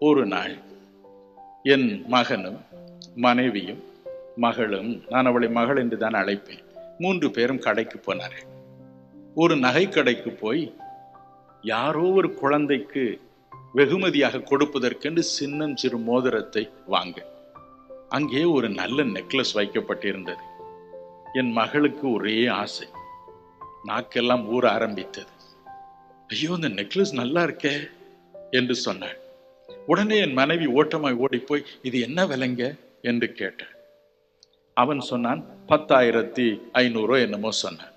ஒரு நாள் என் மகனும் மனைவியும் மகளும், நான் அவளை மகள் என்று தான் அழைப்பேன், 3 பேரும் கடைக்கு போனார்கள். ஒரு நகை கடைக்கு போய் யாரோ ஒரு குழந்தைக்கு வெகுமதியாக கொடுப்பதற்கென்று சின்னம் சிறு மோதிரத்தை வாங்க அங்கே ஒரு நல்ல நெக்லஸ் வைக்கப்பட்டிருந்தது. என் மகளுக்கு ஒரே ஆசை, நாக்கெல்லாம் ஊற ஆரம்பித்தது. ஐயோ, இந்த நெக்லஸ் நல்லா இருக்கே என்று சொன்னாள். உடனே என் மனைவி ஓட்டமாய் ஓடி போய், இது என்ன விலைங்க என்று கேட்டாள். அவன் சொன்னான் 10,500 என்னமோ சொன்னான்.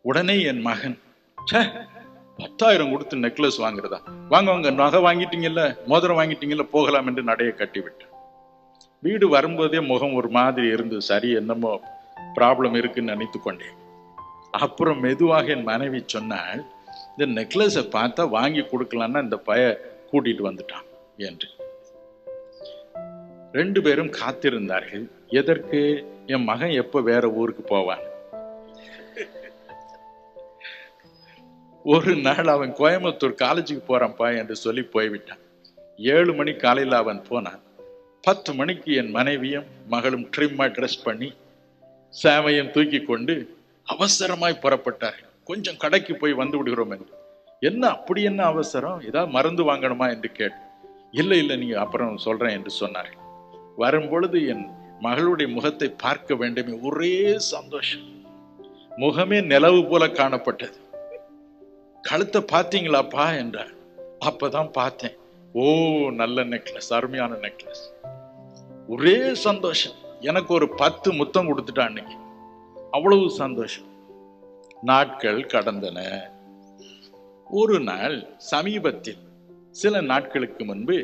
உடனே என் மகன், 10,000 கொடுத்து நெக்லஸ் வாங்குறதா, வாங்க வாங்க, நகை வாங்கிட்டீங்கல்ல, மோதிரம் வாங்கிட்டீங்கல்ல, போகலாம் என்று நடைய கட்டிவிட்டான். வீடு வரும்போதே முகம் ஒரு மாதிரி இருந்தது. சரி, என்னமோ ப்ராப்ளம் இருக்குன்னு நினைத்து கொண்டேன். அப்புறம் மெதுவாக என் மனைவி சொன்னால், இந்த நெக்லஸை பார்த்தா வாங்கி கொடுக்கலான்னா இந்த பைய கூட்டிட்டு வந்துட்டான் என்று. 2 பேரும் காத்திருந்தார்கள். எதற்கு? என் மகன் எப்ப வேற ஊருக்கு போவான். ஒரு நாள் அவன் கோயம்புத்தூர் காலேஜுக்கு போறான்ப்பா என்று சொல்லி போய்விட்டான். 7 மணி காலையில் அவன் போனான். 10 மணிக்கு என் மனைவியும் மகளும் ட்ரிம்மா ட்ரெஸ் பண்ணி சேவையும் தூக்கி கொண்டு அவசரமாய் புறப்பட்டார்கள். கொஞ்சம் கடைக்கு போய் வந்து விடுகிறோம் என்று. என்ன அப்படி என்ன அவசரம், ஏதாவது மருந்து வாங்கணுமா என்று கேட்டு, இல்லை இல்லை, நீங்க அப்புறம் சொல்றேன் என்று சொன்னார்கள். வரும்பொழுது என் மகளுடைய முகத்தை பார்க்க வேண்டுமே, ஒரே சந்தோஷம். முகமே நிலவு போல காணப்பட்டது. கழுத்தை பார்த்தீங்களாப்பா என்றார். அப்பதான் பார்த்தேன். ஓ, நல்ல நெக்லஸ், அருமையான நெக்லஸ். ஒரே சந்தோஷம். எனக்கு ஒரு 10 முத்தம் கொடுத்துட்டான் அன்னைக்கு. அவ்வளவு சந்தோஷம். நாட்கள் கடந்தன. ஒரு நாள் சமீபத்தில், சில நாட்களுக்கு முன்பு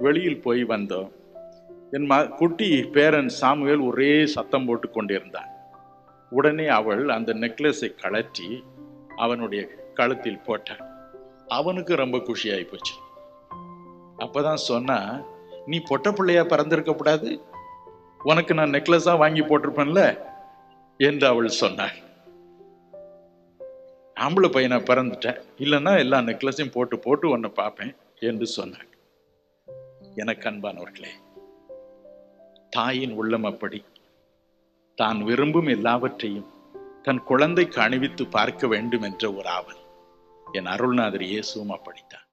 வெளியில் போய் வந்தோம். என் குட்டி பேரன் சாமுவேல் ஒரே சத்தம் போட்டு கொண்டிருந்தான். உடனே அவள் அந்த நெக்லஸை கழற்றி அவனுடைய கழுத்தில் போட்டாள். அவனுக்கு ரொம்ப குஷியாகி போச்சு. அப்பதான் சொன்னா, நீ பொட்ட பிள்ளையா பிறந்திருக்க கூடாது, உனக்கு நான் நெக்லஸா வாங்கி போட்டிருப்பேன்ல என்று அவள் சொன்னாள். ஆம்பளை பையனை பிறந்துட்டேன், இல்லைன்னா எல்லா நெக்லஸையும் போட்டு போட்டு உன்னை பார்ப்பேன் என்று சொன்னாள். எனக்கு அன்பானவர்களே, தாயின் உள்ளம் அப்படி. தான் விரும்பும் எல்லாவற்றையும் தன் குழந்தைக்கு அணிவித்து பார்க்க வேண்டும் என்ற ஒரு ஆவல். என் அருள்நாதர் இயேசுவும் அப்படித்தான்.